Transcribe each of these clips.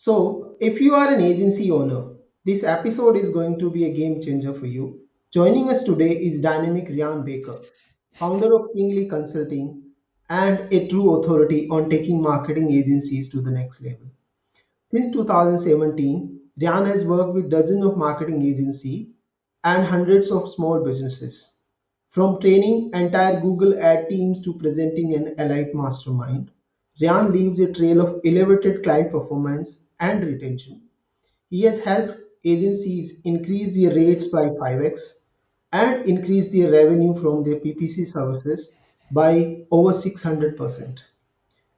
So, if you are an agency owner, this episode is going to be a game changer for you. Joining us today is dynamic Ryan Baker, founder of Kingly Consulting and a true authority on taking marketing agencies to the next level. Since 2017, Ryan has worked with dozens of marketing agencies and hundreds of small businesses. From training entire Google ad teams to presenting an elite mastermind, Ryan leaves a trail of elevated client performance and retention. He has helped agencies increase their rates by 5x and increase their revenue from their PPC services by over 600%.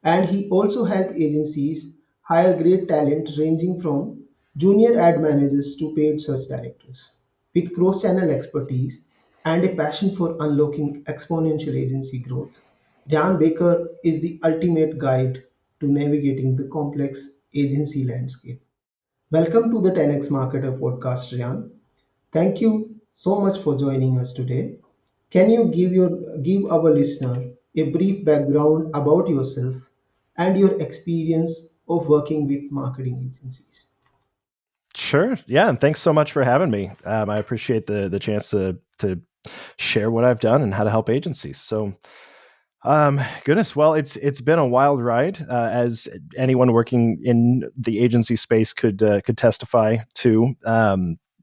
And he also helped agencies hire great talent ranging from junior ad managers to paid search directors. With cross channel expertise and a passion for unlocking exponential agency growth, Dan Baker is the ultimate guide to navigating the complex agency landscape. Welcome to the 10x Marketer podcast, Ryan. Thank you so much for joining us today. Can you give our listener a brief background about yourself and your experience of working with marketing agencies? Sure. Yeah, and thanks so much for having me. I appreciate the chance to share what I've done and how to help agencies. So, goodness, well, it's been a wild ride, as anyone working in the agency space could testify to.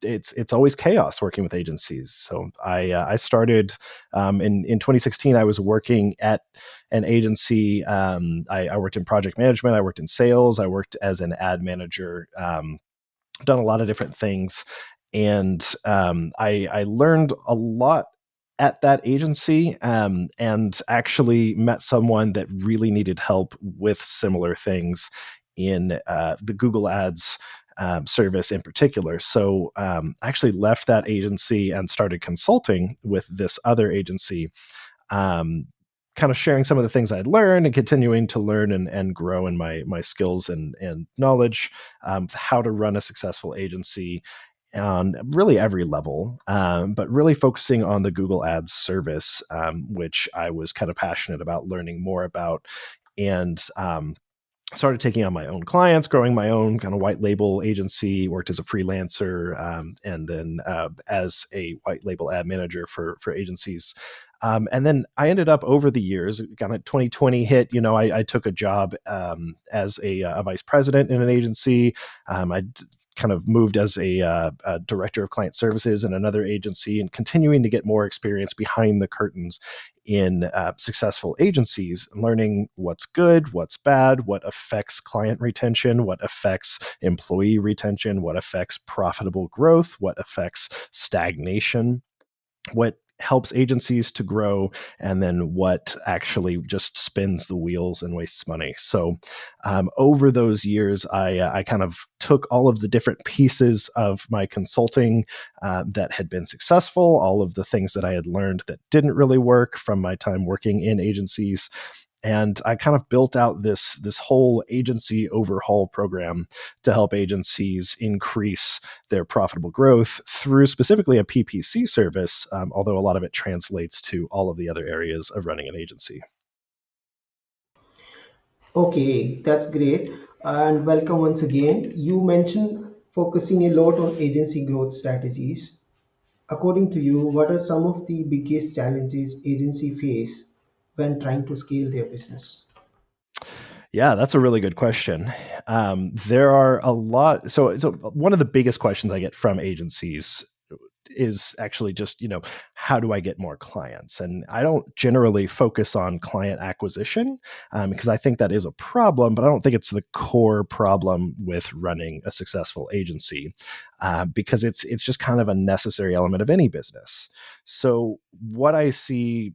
It's always chaos working with agencies. So I started in 2016. I was working at an agency. I worked in project management. I worked in sales. I worked as an ad manager. Done a lot of different things, and I learned a lot at that agency, and actually met someone that really needed help with similar things in the Google Ads service in particular. So I actually left that agency and started consulting with this other agency, um, kind of sharing some of the things I'd learned and continuing to learn and grow in my skills and knowledge, how to run a successful agency on really every level, but really focusing on the Google Ads service, which I was kind of passionate about learning more about. And started taking on my own clients, growing my own kind of white label agency, worked as a freelancer, and then as a white label ad manager for agencies. And then I ended up over the years, kind of 2020 hit, I took a job as a vice president in an agency. I kind of moved as a director of client services in another agency, and continuing to get more experience behind the curtains in successful agencies, learning what's good, what's bad, what affects client retention, what affects employee retention, what affects profitable growth, what affects stagnation, what helps agencies to grow, and then what actually just spins the wheels and wastes money. So over those years, I kind of took all of the different pieces of my consulting that had been successful, all of the things that I had learned that didn't really work from my time working in agencies, and I kind of built out this whole agency overhaul program to help agencies increase their profitable growth through specifically a PPC service, although a lot of it translates to all of the other areas of running an agency. Okay, that's great. And welcome once again. You mentioned focusing a lot on agency growth strategies. According to you, what are some of the biggest challenges agency face when trying to scale their business? Yeah, that's a really good question. There are a lot. So one of the biggest questions I get from agencies is actually just, how do I get more clients? And I don't generally focus on client acquisition, because I think that is a problem, but I don't think it's the core problem with running a successful agency, because it's just kind of a necessary element of any business. So what I see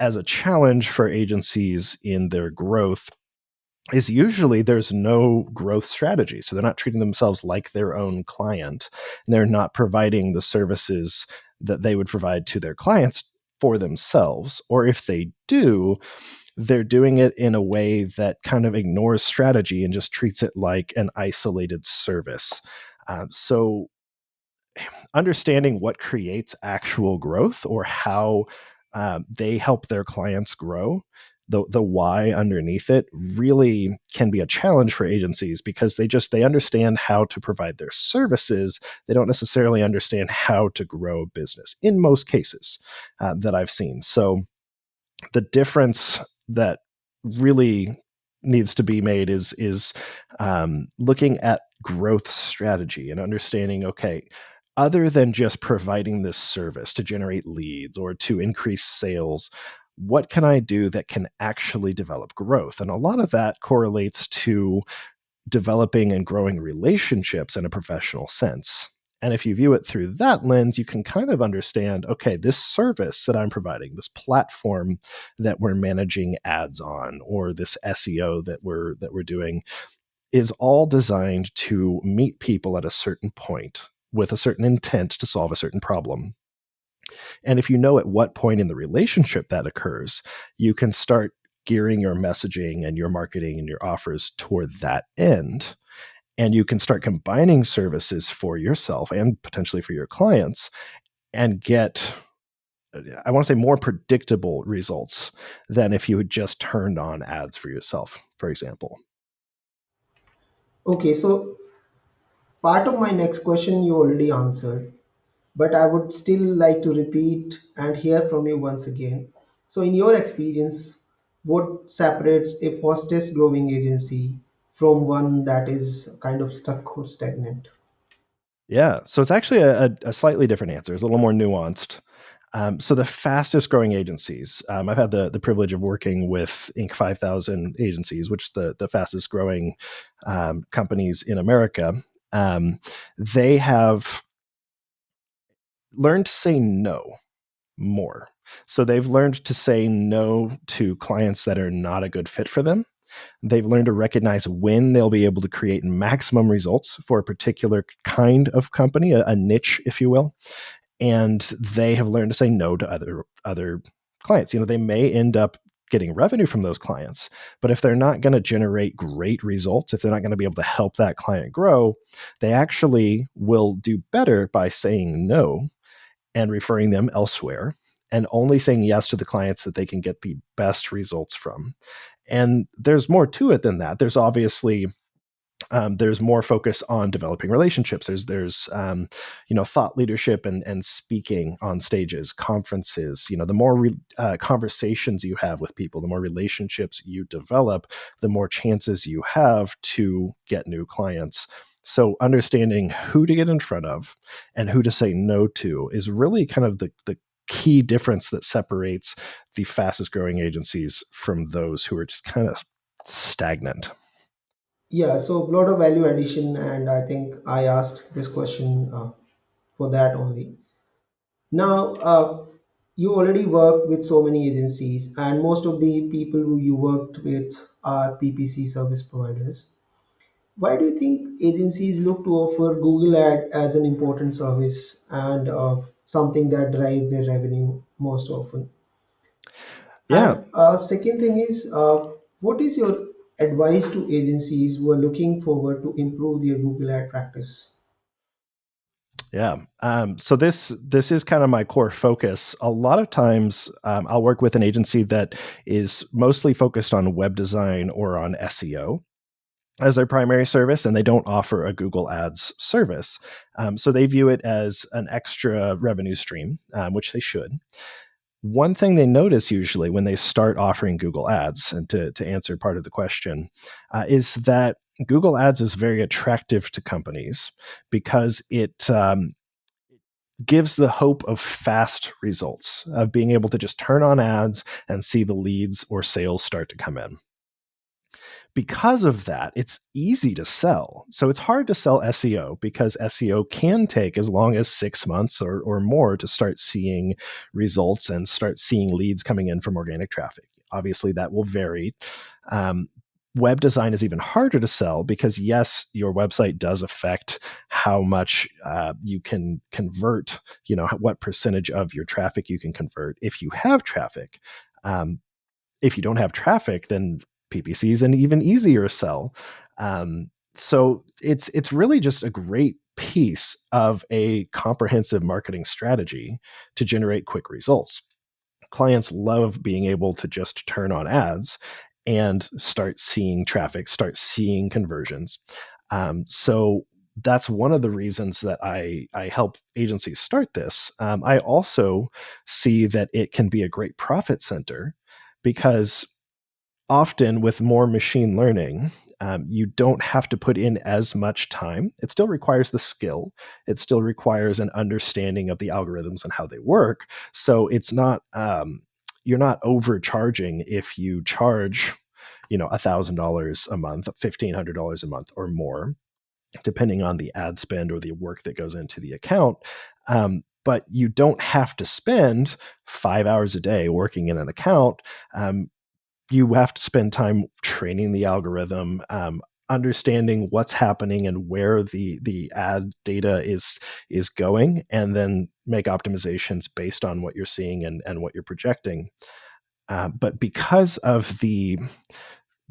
as a challenge for agencies in their growth is usually there's no growth strategy. So they're not treating themselves like their own client, and they're not providing the services that they would provide to their clients for themselves. Or if they do, they're doing it in a way that kind of ignores strategy and just treats it like an isolated service. So understanding what creates actual growth, or how they help their clients grow, the why underneath it really can be a challenge for agencies, because they understand how to provide their services. They don't necessarily understand how to grow a business in most cases that I've seen. So the difference that really needs to be made is looking at growth strategy and understanding, okay, other than just providing this service to generate leads or to increase sales, what can I do that can actually develop growth? And a lot of that correlates to developing and growing relationships in a professional sense. And if you view it through that lens, you can kind of understand, okay, this service that I'm providing, this platform that we're managing ads on, or this SEO that we're doing, is all designed to meet people at a certain point with a certain intent to solve a certain problem. And if you know at what point in the relationship that occurs, you can start gearing your messaging and your marketing and your offers toward that end. And you can start combining services for yourself and potentially for your clients and get, I want to say, more predictable results than if you had just turned on ads for yourself, for example. Okay, so part of my next question you already answered, but I would still like to repeat and hear from you once again. So, in your experience, what separates a fastest growing agency from one that is kind of stuck or stagnant? Yeah. So it's actually a slightly different answer. It's a little more nuanced. So the fastest growing agencies, I've had the privilege of working with Inc. 5000 agencies, which the fastest growing companies in America. They have learned to say no more. So they've learned to say no to clients that are not a good fit for them. They've learned to recognize when they'll be able to create maximum results for a particular kind of company, a niche, if you will. And they have learned to say no to other clients. They may end up getting revenue from those clients, but if they're not going to generate great results, if they're not going to be able to help that client grow, they actually will do better by saying no and referring them elsewhere, and only saying yes to the clients that they can get the best results from. And there's more to it than that. There's obviously there's more focus on developing relationships. There's thought leadership and speaking on stages, conferences. The more conversations you have with people, the more relationships you develop, the more chances you have to get new clients. So understanding who to get in front of and who to say no to is really kind of the key difference that separates the fastest growing agencies from those who are just kind of stagnant. Yeah, so a lot of value addition, and I think I asked this question for that only. Now, you already work with so many agencies, and most of the people who you worked with are PPC service providers. Why do you think agencies look to offer Google Ad as an important service and something that drive their revenue most often? Yeah, And second thing is, what is your advice to agencies who are looking forward to improve their Google Ad practice? yeah. So this is kind of my core focus. A lot of times, I'll work with an agency that is mostly focused on web design or on SEO as their primary service, and they don't offer a Google Ads service. So they view it as an extra revenue stream, which they should. One thing they notice usually when they start offering Google Ads, and to answer part of the question, is that Google Ads is very attractive to companies because it gives the hope of fast results, of being able to just turn on ads and see the leads or sales start to come in. Because of that, it's easy to sell. So it's hard to sell SEO because SEO can take as long as 6 months or more to start seeing results and start seeing leads coming in from organic traffic. Obviously, that will vary. Um, Web design is even harder to sell because, yes, your website does affect how much you can convert, what percentage of your traffic you can convert if you have traffic. Um, if you don't have traffic, then PPC is an even easier sell. So it's really just a great piece of a comprehensive marketing strategy to generate quick results. Clients love being able to just turn on ads and start seeing traffic, start seeing conversions. So that's one of the reasons that I help agencies start this. I also see that it can be a great profit center because often with more machine learning, you don't have to put in as much time. It still requires the skill. It still requires an understanding of the algorithms and how they work. So it's not you're not overcharging if you charge, $1,000 a month, $1,500 a month, or more, depending on the ad spend or the work that goes into the account. But you don't have to spend 5 hours a day working in an account. You have to spend time training the algorithm, understanding what's happening and where the ad data is going, and then make optimizations based on what you're seeing and what you're projecting. But because of the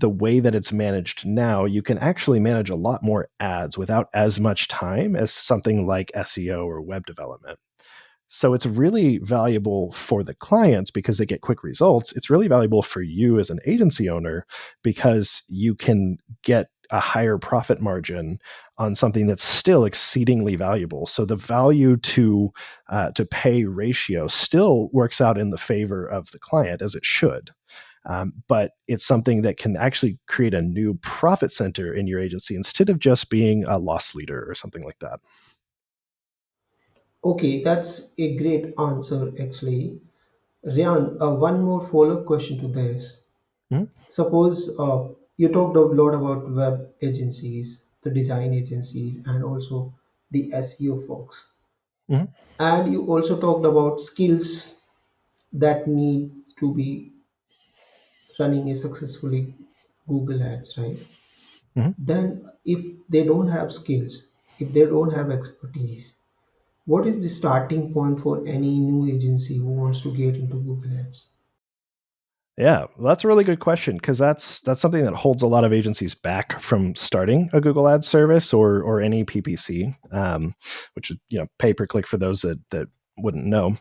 way that it's managed now, you can actually manage a lot more ads without as much time as something like SEO or web development. So it's really valuable for the clients because they get quick results. It's really valuable for you as an agency owner because you can get a higher profit margin on something that's still exceedingly valuable. So the value to pay ratio still works out in the favor of the client, as it should. But it's something that can actually create a new profit center in your agency instead of just being a loss leader or something like that. Okay, that's a great answer actually. Ryan, one more follow-up question to this. Mhm, Suppose you talked a lot about web agencies, the design agencies, and also the SEO folks. mhm, And you also talked about skills that need to be running a successfully Google Ads, right? mhm. Then, if they don't have skills, if they don't have expertise, what is the starting point for any new agency who wants to get into Google Ads? Yeah, well, that's a really good question because that's something that holds a lot of agencies back from starting a Google Ads service or any PPC, which is pay per click for those that wouldn't know.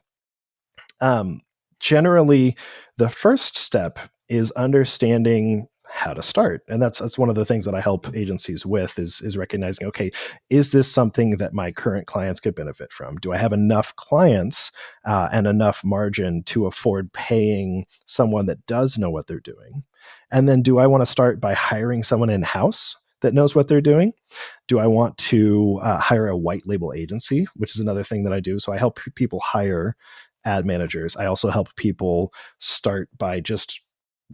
Um, Generally, the first step is understanding how to start, and that's one of the things that I help agencies with is recognizing, okay, is this something that my current clients could benefit from? Do I have enough clients and enough margin to afford paying someone that does know what they're doing? And then, do I want to start by hiring someone in house that knows what they're doing? Do I want to hire a white label agency, which is another thing that I do? So I help people hire ad managers. I also help people start by just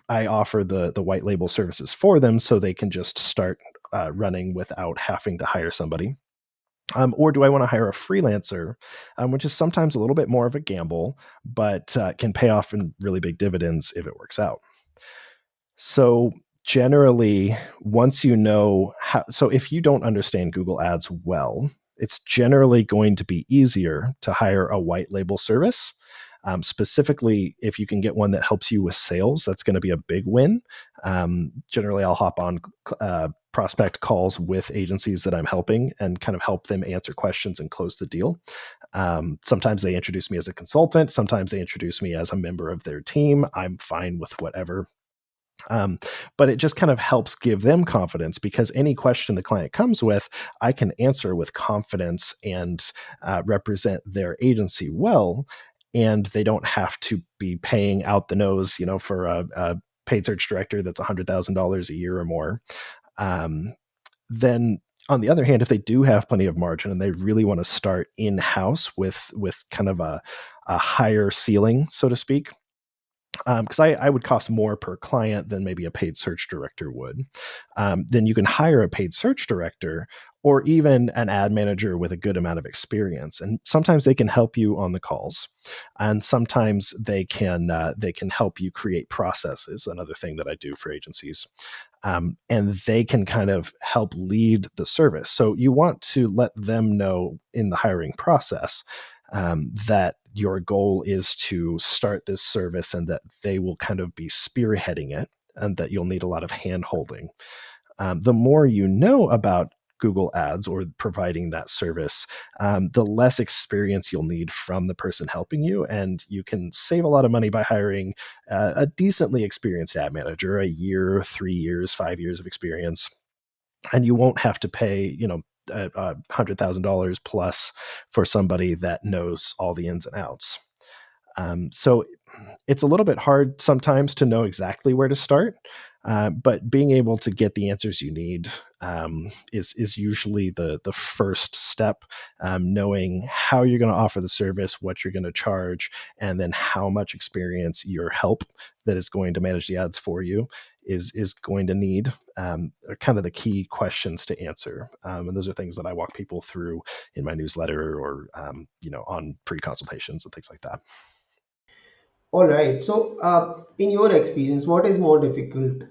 I offer the white label services for them so they can just start running without having to hire somebody. Or do I want to hire a freelancer, which is sometimes a little bit more of a gamble, but can pay off in really big dividends if it works out. So generally, once you know how, so if you don't understand Google Ads well, it's generally going to be easier to hire a white label service. Specifically, if you can get one that helps you with sales, that's going to be a big win. Generally, I'll hop on prospect calls with agencies that I'm helping and kind of help them answer questions and close the deal. Sometimes they introduce me as a consultant. Sometimes they introduce me as a member of their team. I'm fine with whatever. um, but it just kind of helps give them confidence because any question the client comes with, I can answer with confidence and represent their agency well. And they don't have to be paying out the nose, for a paid search director that's $100,000 a year or more. Um, then on the other hand, if they do have plenty of margin and they really want to start in house with kind of a higher ceiling, so to speak, because I would cost more per client than maybe a paid search director would. Then you can hire a paid search director or even an ad manager with a good amount of experience. And sometimes they can help you on the calls, and sometimes they can help you create processes. Another thing that I do for agencies. And they can kind of help lead the service. So you want to let them know in the hiring process that your goal is to start this service and that they will kind of be spearheading it and that you'll need a lot of hand holding. The more you know about Google Ads or providing that service, the less experience you'll need from the person helping you. And you can save a lot of money by hiring a decently experienced ad manager, a year, 3 years, 5 years of experience. And you won't have to pay, $100,000 plus for somebody that knows all the ins and outs. So it's a little bit hard sometimes to know exactly where to start, but being able to get the answers you need is usually the first step. Knowing how you're going to offer the service, what you're going to charge, and then how much experience your help that is going to manage the ads for you is going to need, are kind of the key questions to answer. And those are things that I walk people through in my newsletter or on pre-consultations and things like that. All right. So, in your experience, what is more difficult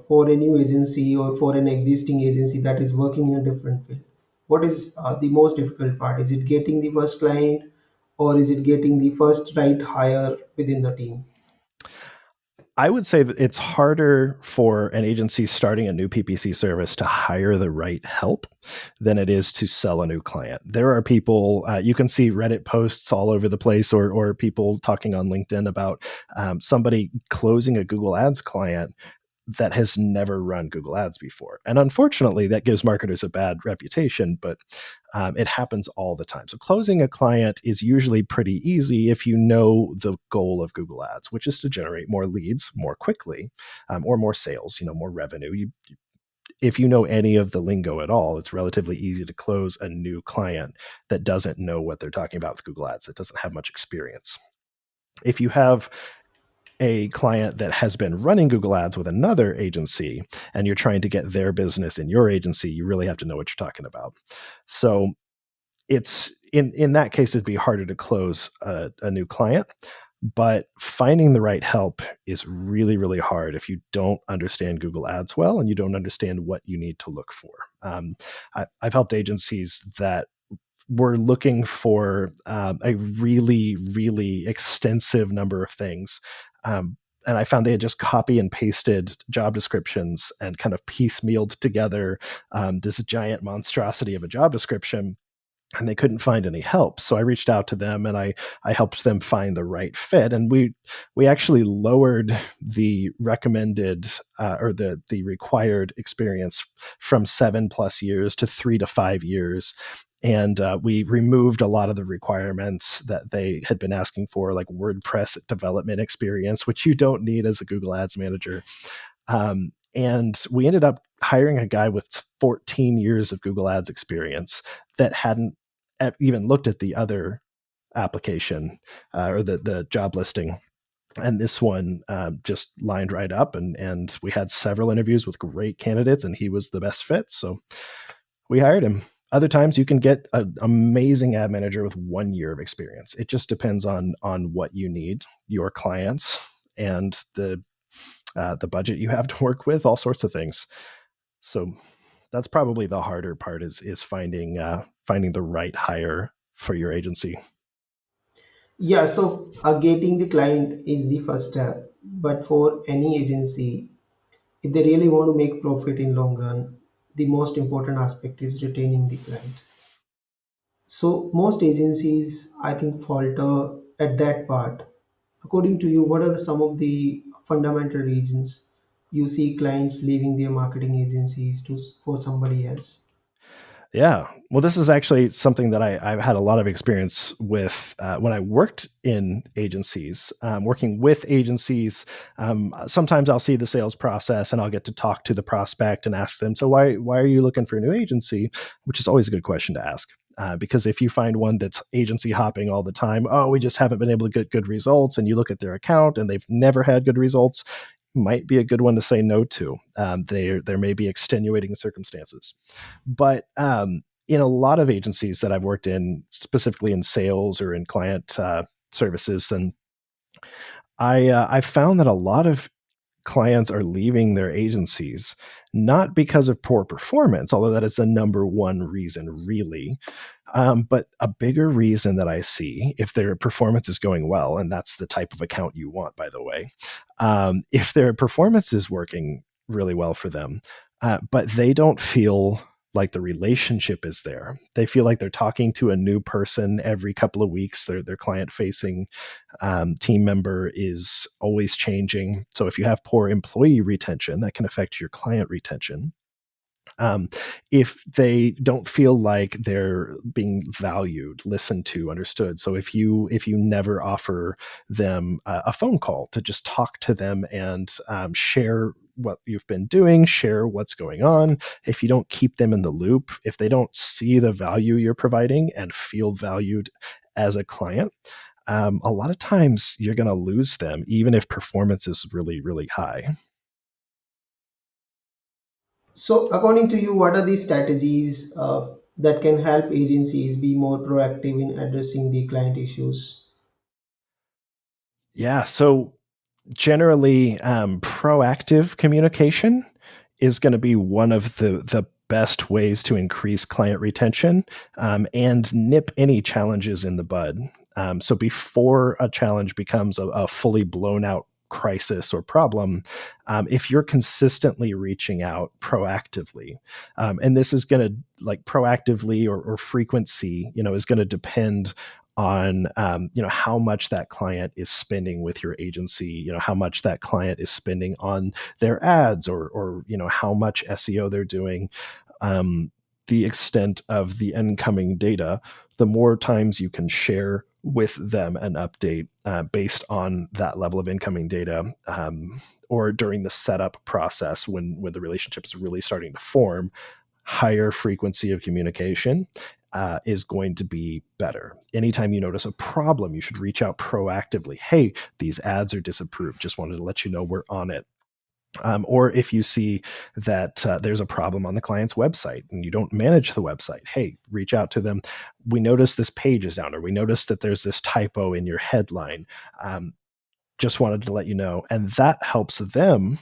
for a new agency or for an existing agency that is working in a different field? What is the most difficult part? Is it getting the first client, or is it getting the first right hire within the team? I would say that it's harder for an agency starting a new PPC service to hire the right help than it is to sell a new client. There are people, you can see Reddit posts all over the place, or people talking on LinkedIn about somebody closing a Google Ads client that has never run Google Ads before. And unfortunately, that gives marketers a bad reputation, but it happens all the time. So closing a client is usually pretty easy if you know the goal of Google Ads, which is to generate more leads more quickly, or more sales, more revenue. If you know any of the lingo at all, it's relatively easy to close a new client that doesn't know what they're talking about with Google Ads, that doesn't have much experience. If you have a client that has been running Google Ads with another agency and you're trying to get their business in your agency, you really have to know what you're talking about. So it's in that case, it'd be harder to close a new client. But finding the right help is really, really hard if you don't understand Google Ads well and you don't understand what you need to look for. I've helped agencies that were looking for a really, really extensive number of things. And I found they had just copy and pasted job descriptions and kind of piecemealed together this giant monstrosity of a job description, and they couldn't find any help. So I reached out to them and I helped them find the right fit. And we actually lowered the recommended or the required experience from 7+ years to 3 to 5 years. And we removed a lot of the requirements that they had been asking for, like WordPress development experience, which you don't need as a Google Ads manager. And we ended up hiring a guy with 14 years of Google Ads experience that hadn't even looked at the other application or the job listing. And this one just lined right up, and we had several interviews with great candidates, and he was the best fit. So we hired him. Other times you can get an amazing ad manager with 1 year of experience. It just depends on what you need, your clients, and the budget you have to work with, all sorts of things. So that's probably the harder part is finding the right hire for your agency. Yeah, so getting the client is the first step. But for any agency, if they really want to make profit in long run, the most important aspect is retaining the client. So most agencies, I think, falter at that part. According to you, what are some of the fundamental reasons you see clients leaving their marketing agencies for somebody else? Yeah. Well, this is actually something that I've had a lot of experience with when I worked in agencies, working with agencies. Sometimes I'll see the sales process and I'll get to talk to the prospect and ask them, so why are you looking for a new agency? Which is always a good question to ask. Because if you find one that's agency hopping all the time, oh, we just haven't been able to get good results, and you look at their account and they've never had good results, might be a good one to say no to. There may be extenuating circumstances, but in a lot of agencies that I've worked in, specifically in sales or in client services, and I found that a lot of clients are leaving their agencies not because of poor performance, although that is the number one reason, really. But a bigger reason that I see, if their performance is going well, and that's the type of account you want, by the way, if their performance is working really well for them, but they don't feel like the relationship is there. They feel like they're talking to a new person every couple of weeks. Their client facing team member is always changing. So if you have poor employee retention, that can affect your client retention. um, if they don't feel like they're being valued, listened to, understood. So if you never offer them a phone call to just talk to them and share what you've been doing, share what's going on, if you don't keep them in the loop, if they don't see the value you're providing and feel valued as a client, a lot of times you're going to lose them, even if performance is really, really high. So, according to you, what are the strategies that can help agencies be more proactive in addressing the client issues? Yeah. So generally, proactive communication is going to be one of the best ways to increase client retention, and nip any challenges in the bud. So before a challenge becomes a fully blown out crisis or problem, if you're consistently reaching out proactively, and this is going to, like, proactively or frequency, is going to depend on how much that client is spending with your agency, how much that client is spending on their ads, or how much SEO they're doing, um, the extent of the incoming data. The more times you can share with them an update based on that level of incoming data, or during the setup process when the relationship is really starting to form, higher frequency of communication is going to be better. Anytime you notice a problem, you should reach out proactively. Hey, these ads are disapproved. Just wanted to let you know we're on it. Or if you see that there's a problem on the client's website and you don't manage the website, hey, reach out to them. We noticed this page is down, or we noticed that there's this typo in your headline. Um, just wanted to let you know. And that helps them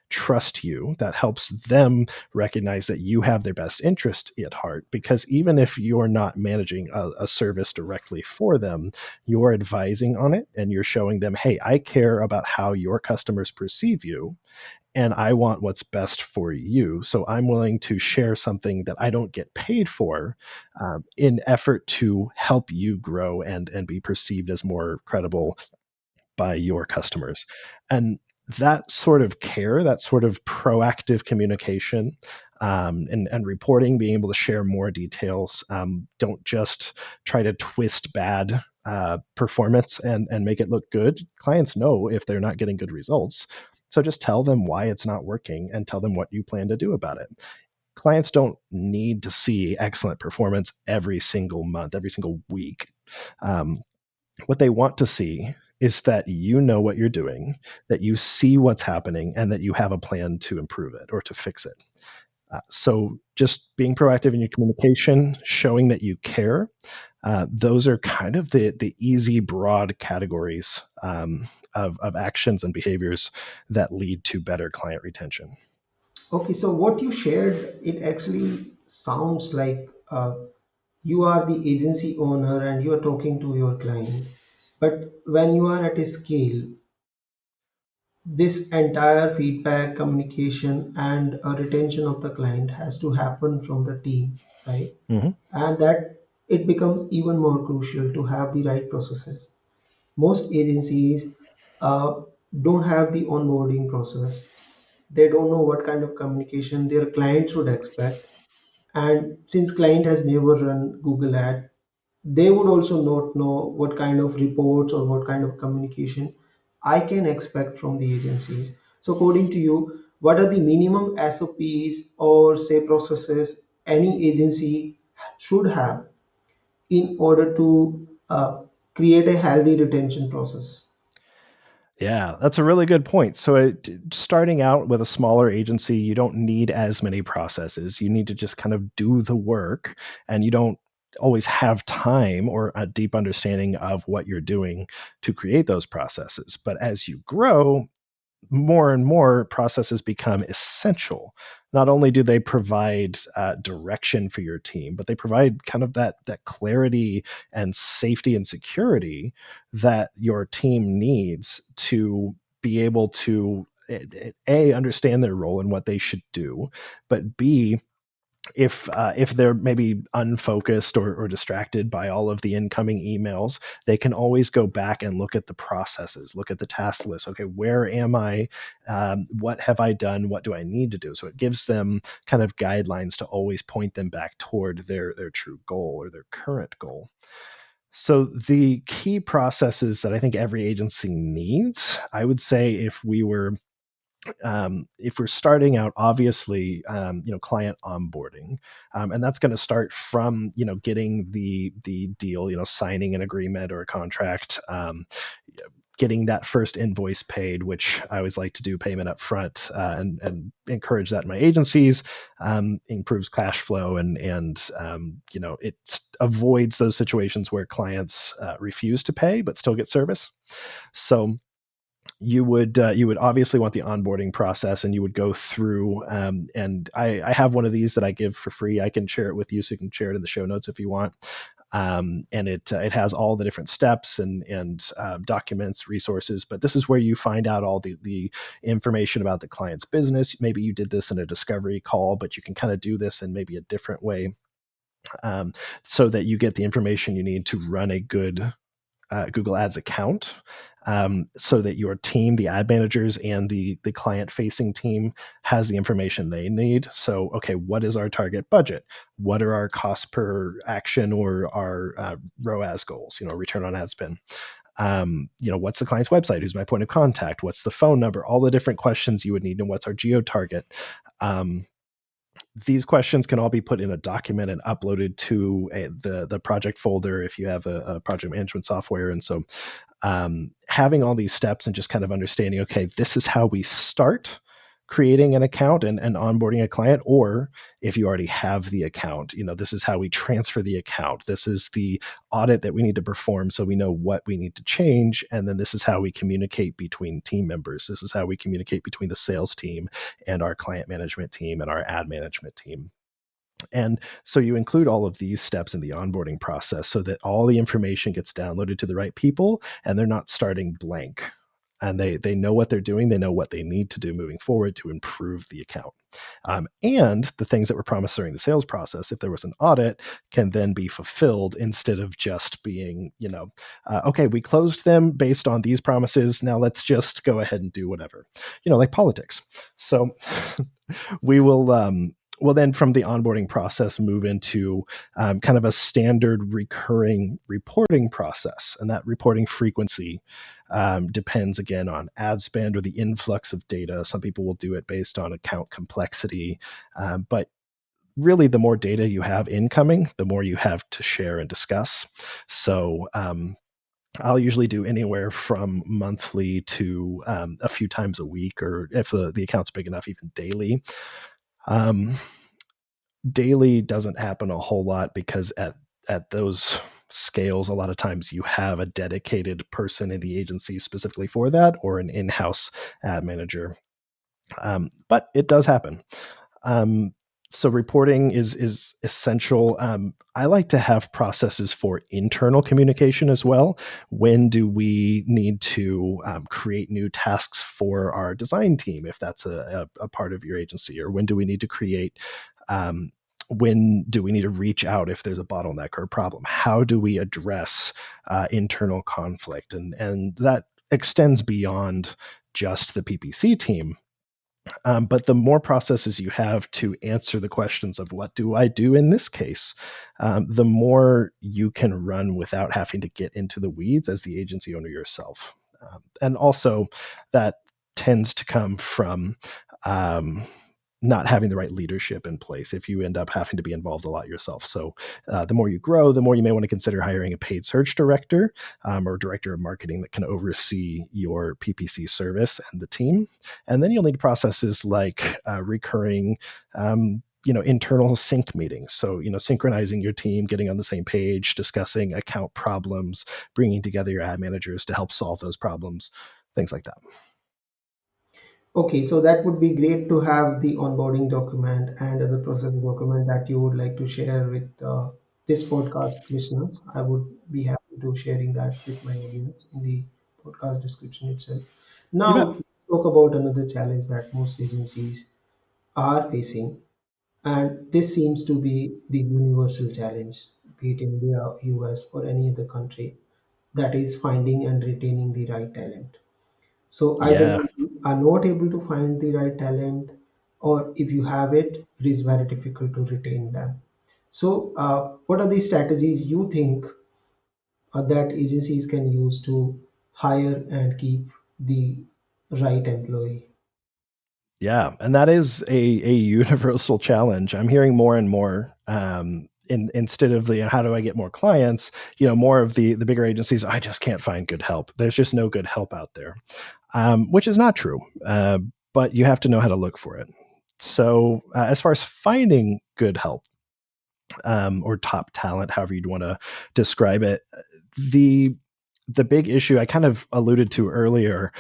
trust you. That helps them recognize that you have their best interest at heart. Because even if you're not managing a service directly for them, you're advising on it and you're showing them, hey, I care about how your customers perceive you, and I want what's best for you. So I'm willing to share something that I don't get paid for, in effort to help you grow and be perceived as more credible by your customers. And that sort of care, that sort of proactive communication, and reporting, being able to share more details. Don't just try to twist bad performance and make it look good. Clients know if they're not getting good results. So just tell them why it's not working and tell them what you plan to do about it. Clients don't need to see excellent performance every single month, every single week. Um, what they want to see is that you know what you're doing, that you see what's happening, and that you have a plan to improve it or to fix it. So just being proactive in your communication, showing that you care, those are kind of the easy, broad categories of actions and behaviors that lead to better client retention. Okay, so what you shared, it actually sounds like you are the agency owner and you are talking to your client. But when you are at a scale, this entire feedback, communication, and retention of the client has to happen from the team, right? Mhm. And that it becomes even more crucial to have the right processes. Most agencies uh, don't have the onboarding process. They don't know what kind of communication their client should expect. And since client has never run Google ad, they would also not know what kind of reports or what kind of communication I can expect from the agencies. So according to you, what are the minimum SOPs or say processes any agency should have in order to create a healthy retention process? Yeah, that's a really good point. So, starting out with a smaller agency, you don't need as many processes. You need to just kind of do the work, and you don't always have time or a deep understanding of what you're doing to create those processes. But as you grow, more and more processes become essential. Not only do they provide direction for your team, but they provide kind of that clarity and safety and security that your team needs to be able to, a, understand their role and what they should do, but b, if they're maybe unfocused or distracted by all of the incoming emails, they can always go back and look at the processes, look at the task list. Okay, where am I? What have I done? What do I need to do? So it gives them kind of guidelines to always point them back toward their true goal or their current goal. So the key processes that I think every agency needs, I would say, if we're starting out, obviously, client onboarding, and that's going to start from getting the deal, signing an agreement or a contract, getting that first invoice paid, which I always like to do payment up front, and encourage that in my agencies. Improves cash flow, and it avoids those situations where clients refuse to pay but still get service. So you would obviously want the onboarding process, and you would go through, and I have one of these that I give for free. I can share it with you, so you can share it in the show notes if you want. And it has all the different steps and documents, resources. But this is where you find out all the information about the client's business. Maybe you did this in a discovery call, but you can kind of do this in maybe a different way, so that you get the information you need to run a good Google Ads account, so that your team, the ad managers and the client facing team, has the information they need. So, okay, what is our target budget? What are our costs per action or our ROAS goals? Return on ad spend. What's the client's website? Who's my point of contact? What's the phone number? All the different questions you would need, and what's our geo target? These questions can all be put in a document and uploaded to the project folder if you have a project management software. And so, having all these steps and just kind of understanding, okay, this is how we start creating an account and onboarding a client. Or if you already have the account, this is how we transfer the account. This is the audit that we need to perform, so we know what we need to change. And then this is how we communicate between team members. This is how we communicate between the sales team and our client management team and our ad management team. And so you include all of these steps in the onboarding process, so that all the information gets downloaded to the right people and they're not starting blank. And they know what they're doing. They know what they need to do moving forward to improve the account. And the things that were promised during the sales process, if there was an audit, can then be fulfilled, instead of just being, okay, we closed them based on these promises. Now let's just go ahead and do whatever, like politics. So we will then, from the onboarding process, move into kind of a standard recurring reporting process. And that reporting frequency depends, again, on ad spend or the influx of data. Some people will do it based on account complexity. But really, the more data you have incoming, the more you have to share and discuss. So I'll usually do anywhere from monthly to a few times a week, or if the account's big enough, even daily. Um, Daily doesn't happen a whole lot, because at those scales, a lot of times you have a dedicated person in the agency specifically for that, or an in-house ad manager. But it does happen. Um, so reporting is essential. I like to have processes for internal communication as well. When do we need to create new tasks for our design team, if that's a part of your agency? Or when do we need to create um, when do we need to reach out if there's a bottleneck or a problem? How do we address internal conflict? And that extends beyond just the PPC team. But the more processes you have to answer the questions of what do I do in this case, the more you can run without having to get into the weeds as the agency owner yourself. And also, that tends to come from um, not having the right leadership in place if you end up having to be involved a lot yourself. So the more you grow, the more you may want to consider hiring a paid search director, or director of marketing that can oversee your PPC service and the team. And then you'll need processes like recurring internal sync meetings. So, synchronizing your team, getting on the same page, discussing account problems, bringing together your ad managers to help solve those problems, things like that. Okay, so that would be great to have the onboarding document and other process document that you would like to share with this podcast listeners. I would be happy to sharing that with my audience in the podcast description itself. You bet. Now, let's talk about another challenge that most agencies are facing. And this seems to be the universal challenge, be it India, US, or any other country, that is finding and retaining the right talent. So either Yeah. you are not able to find the right talent, or if you have it, it is very difficult to retain them. So, what are the strategies you think that agencies can use to hire and keep the right employee? Yeah, and that is a universal challenge. I'm hearing more and more, instead of the how do I get more clients, more of the bigger agencies. I just can't find good help. There's just no good help out there, which is not true. But you have to know how to look for it. So, as far as finding good help, or top talent, however you'd want to describe it. The the big issue I kind of alluded to earlier,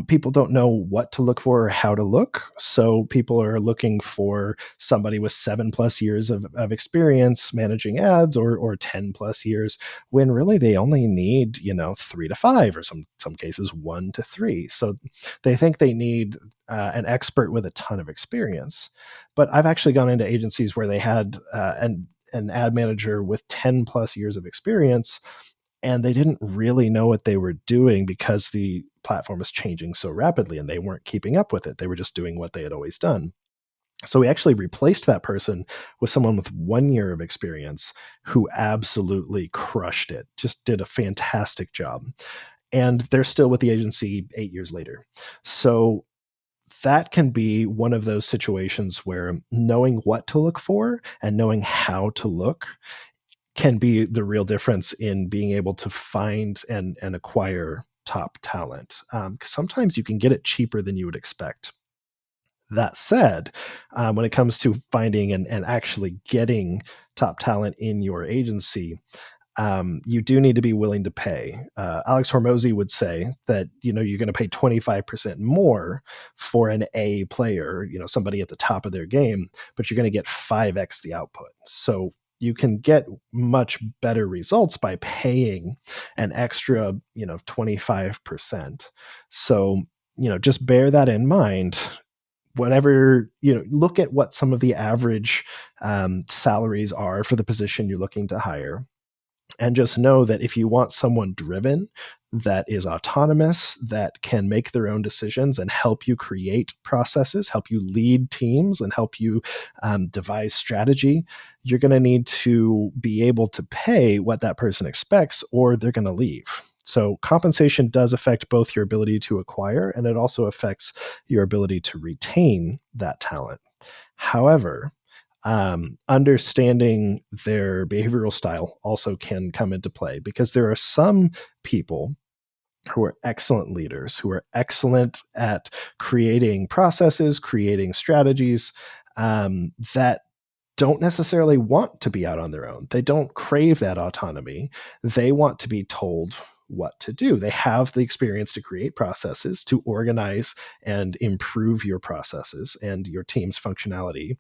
people don't know what to look for or how to look. So people are looking for somebody with 7+ years of experience managing ads, or 10+ years, when really they only need, 3 to 5, or some cases 1 to 3. So they think they need an expert with a ton of experience. But I've actually gone into agencies where they had an ad manager with 10+ years of experience, and they didn't really know what they were doing because the platform was changing so rapidly and they weren't keeping up with it. They were just doing what they had always done. So we actually replaced that person with someone with 1 year of experience who absolutely crushed it, just did a fantastic job. And they're still with the agency 8 years later. So that can be one of those situations where knowing what to look for and knowing how to look can be the real difference in being able to find and acquire top talent. 'Cause sometimes you can get it cheaper than you would expect. That said, when it comes to finding and actually getting top talent in your agency, you do need to be willing to pay. Alex Hormozy would say that you're going to pay 25% more for an A player, somebody at the top of their game, but you're going to get 5x the output. So you can get much better results by paying an extra 25%. So just bear that in mind. Whatever, look at what some of the average salaries are for the position you're looking to hire, and just know that if you want someone driven, that is autonomous, that can make their own decisions and help you create processes, help you lead teams, and help you devise strategy, you're going to need to be able to pay what that person expects, or they're going to leave. So compensation does affect both your ability to acquire, and it also affects your ability to retain that talent. However, understanding their behavioral style also can come into play, because there are some people who are excellent leaders, who are excellent at creating processes, creating strategies, that don't necessarily want to be out on their own. They don't crave that autonomy. They want to be told what to do. They have the experience to create processes, to organize and improve your processes and your team's functionality,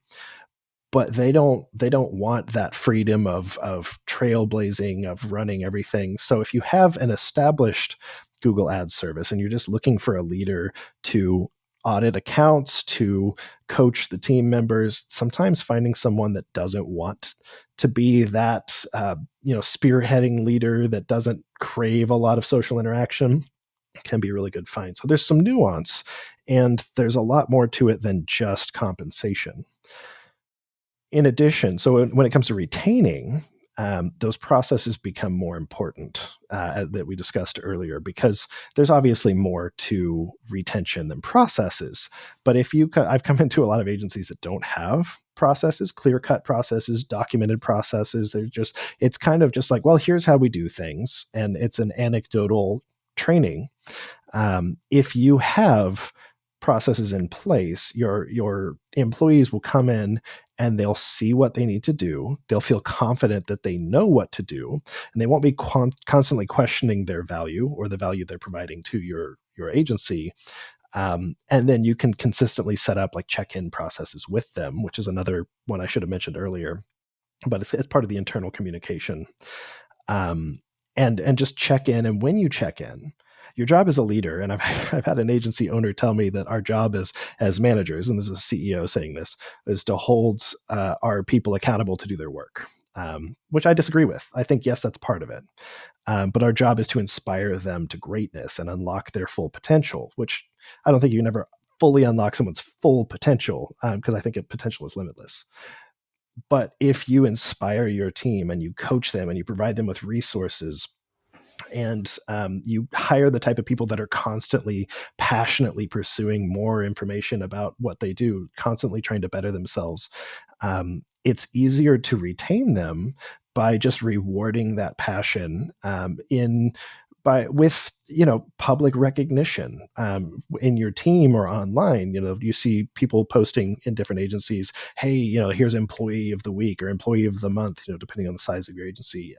but they don't want that freedom of trailblazing, of running everything. So if you have an established Google Ads service and you're just looking for a leader to audit accounts, to coach the team members, sometimes finding someone that doesn't want to be that spearheading leader, that doesn't crave a lot of social interaction, can be a really good find. So there's some nuance, and there's a lot more to it than just compensation. In addition, so when it comes to retaining, those processes become more important, that we discussed earlier, because there's obviously more to retention than processes. But I've come into a lot of agencies that don't have processes, clear cut processes, documented processes. It's kind of just like, well, here's how we do things, and it's an anecdotal training. If you have processes in place, your employees will come in and they'll see what they need to do. They'll feel confident that they know what to do, and they won't be constantly questioning their value or the value they're providing to your agency. And then you can consistently set up like check-in processes with them, which is another one I should have mentioned earlier, but it's part of the internal communication. um, and just check in. And when you check in, your job as a leader, and I've I've had an agency owner tell me that our job as managers, and this is a CEO saying this, is to hold our people accountable to do their work. Which I disagree with. I think yes, that's part of it, but our job is to inspire them to greatness and unlock their full potential. Which I don't think you can ever fully unlock someone's full potential, because I think potential is limitless. But if you inspire your team and you coach them and you provide them with resources, and you hire the type of people that are constantly passionately pursuing more information about what they do, constantly trying to better themselves, it's easier to retain them by just rewarding that passion, in by with public recognition, in your team or online. You see people posting in different agencies, hey, here's employee of the week or employee of the month, depending on the size of your agency.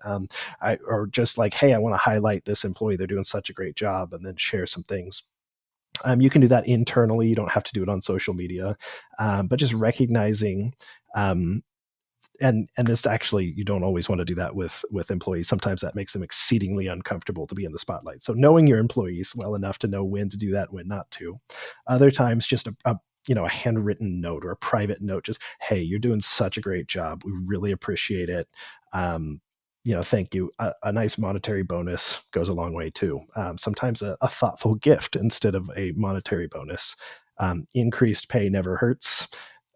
Or just like, hey, I want to highlight this employee, they're doing such a great job, and then share some things. You can do that internally. You don't have to do it on social media, but just recognizing, um, and this actually, you don't always want to do that with employees. Sometimes that makes them exceedingly uncomfortable to be in the spotlight. So knowing your employees well enough to know when to do that and when not to. Other times, just a handwritten note or a private note, just, hey, you're doing such a great job, we really appreciate it. Thank you. A nice monetary bonus goes a long way too. Sometimes a thoughtful gift instead of a monetary bonus. Increased pay never hurts.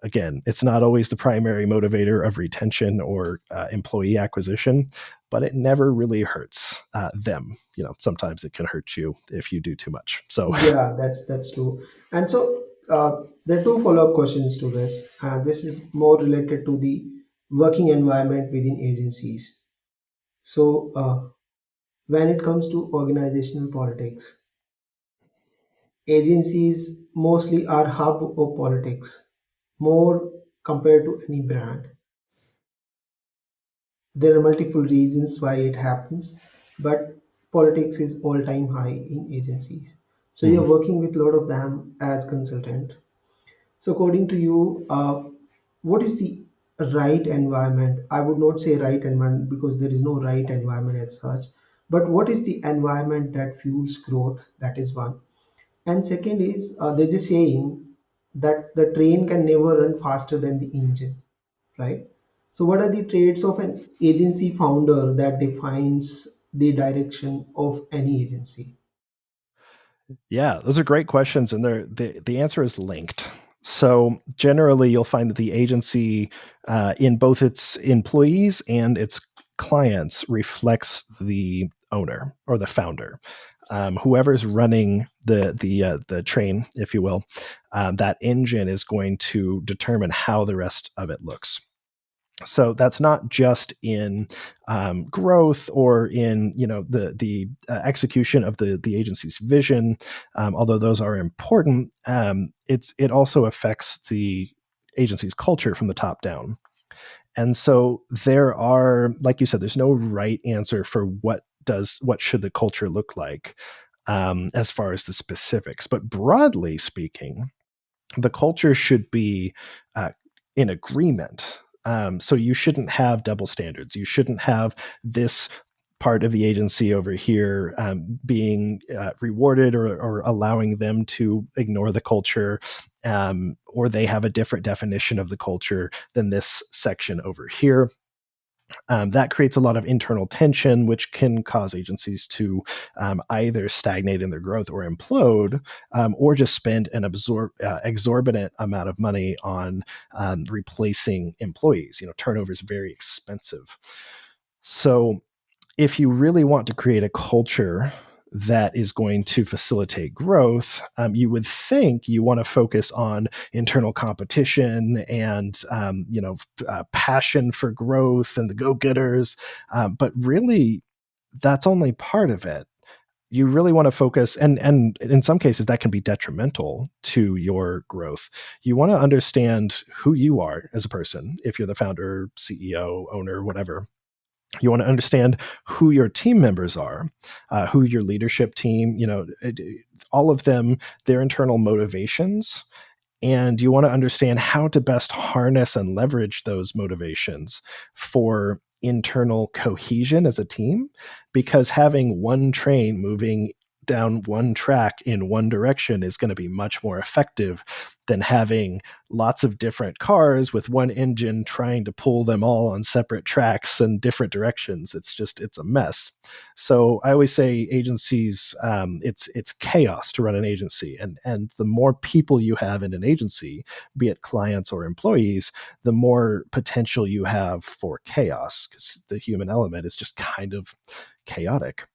Again, it's not always the primary motivator of retention or employee acquisition, but it never really hurts them. Sometimes it can hurt you if you do too much. So, Yeah, that's true. And so there are two follow-up questions to this. This is more related to the working environment within agencies. So when it comes to organizational politics, agencies mostly are hub of politics, more compared to any brand. There are multiple reasons why it happens, but politics is all-time high in agencies. So mm, you're working with a lot of them as consultant. So according to you, what is the right environment? I would not say right environment because there is no right environment as such. But what is the environment that fuels growth? That is one. And second is, there's a saying that the train can never run faster than the engine, right? So what are the traits of an agency founder that defines the direction of any agency? yeah, those are great questions, and the answer is linked. So generally, you'll find that the agency, in both its employees and its clients, reflects the owner or the founder, whoever's running the train, if you will. That engine is going to determine how the rest of it looks. So that's not just in growth or in the execution of the agency's vision, although those are important. It also affects the agency's culture from the top down. And so there are, like you said, there's no right answer for what should the culture look like, as far as the specifics. But broadly speaking, the culture should be in agreement. So you shouldn't have double standards. You shouldn't have this part of the agency over here being rewarded, or allowing them to ignore the culture, or they have a different definition of the culture than this section over here. That creates a lot of internal tension, which can cause agencies to either stagnate in their growth or implode, or just spend an exorbitant amount of money on replacing employees. Turnover is very expensive. So if you really want to create a culture that is going to facilitate growth, you would think you want to focus on internal competition and passion for growth and the go-getters, but really that's only part of it. You really want to focus, and in some cases that can be detrimental to your growth. You want to understand who you are as a person. If you're the founder, CEO, owner, whatever, you want to understand who your team members are, who your leadership team, all of them, their internal motivations. And you want to understand how to best harness and leverage those motivations for internal cohesion as a team, because having one train moving down one track in one direction is going to be much more effective than having lots of different cars with one engine trying to pull them all on separate tracks and different directions. It's a mess. So I always say agencies, it's chaos to run an agency, and the more people you have in an agency, be it clients or employees, the more potential you have for chaos, because the human element is just kind of chaotic.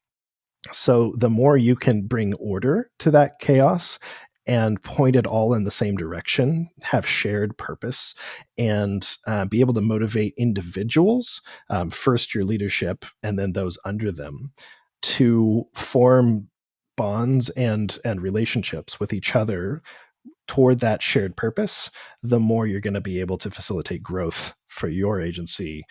So the more you can bring order to that chaos and point it all in the same direction, have shared purpose, and be able to motivate individuals, first your leadership and then those under them, to form bonds and relationships with each other toward that shared purpose, the more you're going to be able to facilitate growth for your agency,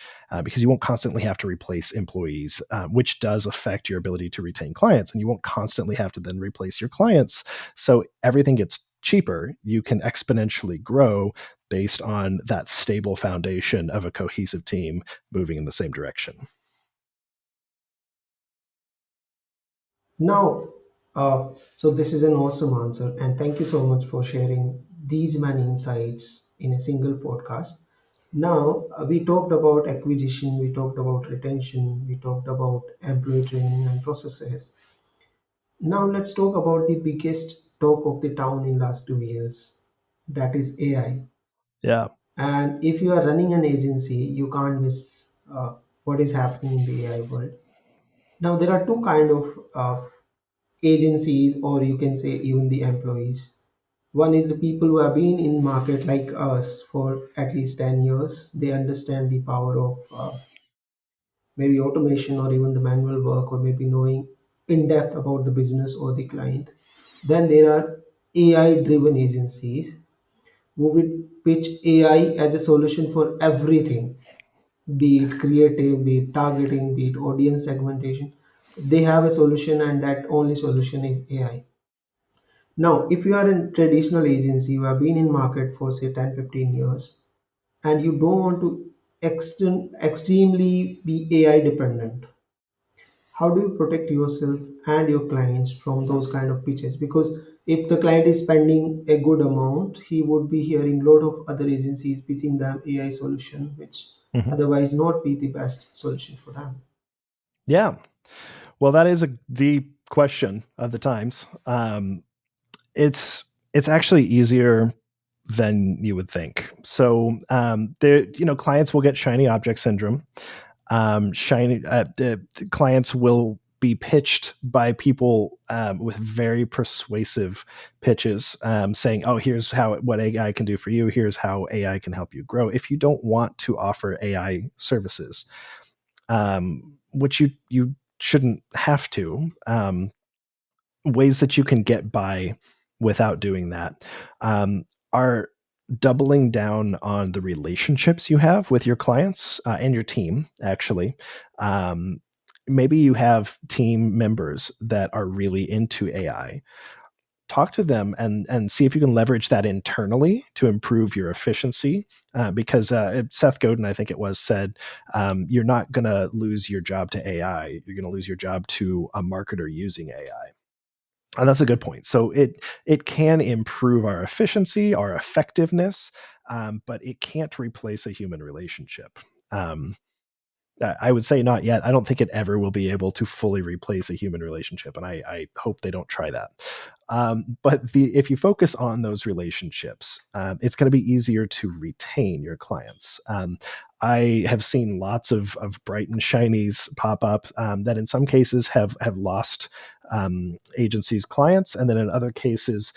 because you won't constantly have to replace employees, which does affect your ability to retain clients. And you won't constantly have to then replace your clients. So everything gets cheaper. You can exponentially grow based on that stable foundation of a cohesive team moving in the same direction. Now, so this is an awesome answer, and thank you so much for sharing these many insights in a single podcast. Now, we talked about acquisition, we talked about retention, we talked about employee training and processes. Now, let's talk about the biggest talk of the town in last 2 years, that is AI. Yeah. And if you are running an agency, you can't miss what is happening in the AI world. Now, there are two kind of agencies, or you can say even the employees. One is the people who have been in market like us for at least 10 years. They understand the power of maybe automation or even the manual work, or maybe knowing in depth about the business or the client. Then there are AI driven agencies who will pitch AI as a solution for everything, be it creative, be it targeting, be it audience segmentation. They have a solution, and that only solution is AI. Now, if you are a traditional agency, you have been in market for say 10, 15 years, and you don't want to extremely be AI dependent, how do you protect yourself and your clients from those kind of pitches? Because if the client is spending a good amount, he would be hearing a lot of other agencies pitching them AI solution, which Mhm. otherwise not be the best solution for them. Yeah. Well, that is the question of the times. It's actually easier than you would think. So, there, clients will get shiny object syndrome. The clients will be pitched by people with very persuasive pitches, saying, "Oh, here's what AI can do for you. Here's how AI can help you grow." If you don't want to offer AI services, which you shouldn't have to, ways that you can get by without doing that, are doubling down on the relationships you have with your clients and your team, actually. Um, Maybe you have team members that are really into AI. Talk to them and see if you can leverage that internally to improve your efficiency. Because Seth Godin, I think it was, said, you're not going to lose your job to AI. You're going to lose your job to a marketer using AI. And that's a good point. So it can improve our efficiency, our effectiveness, but it can't replace a human relationship. Um, I would say not yet. I don't think it ever will be able to fully replace a human relationship, and I hope they don't try that. But if you focus on those relationships, it's going to be easier to retain your clients. I have seen lots of bright and shinies pop up that in some cases have lost agencies' clients, and then in other cases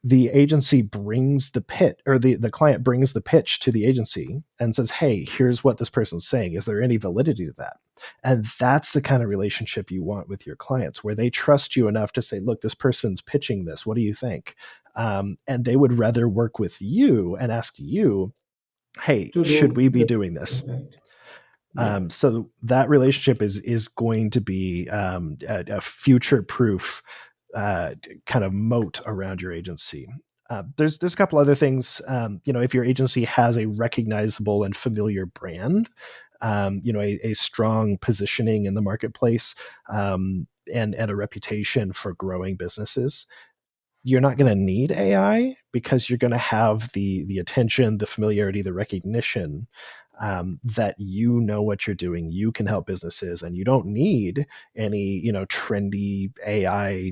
the agency brings the pit, or the client brings the pitch to the agency and says, "Hey, here's what this person's saying. Is there any validity to that?" And that's the kind of relationship you want with your clients, where they trust you enough to say, "Look, this person's pitching this. What do you think?" And they would rather work with you and ask you, "Hey, To should do we be the doing this?" things right. Yeah. So that relationship is going to be a future proof kind of moat around your agency. There's a couple other things. If your agency has a recognizable and familiar brand, a strong positioning in the marketplace, and a reputation for growing businesses, you're not going to need AI because you're going to have the attention, the familiarity, the recognition, that you know what you're doing. You can help businesses, and you don't need any trendy AI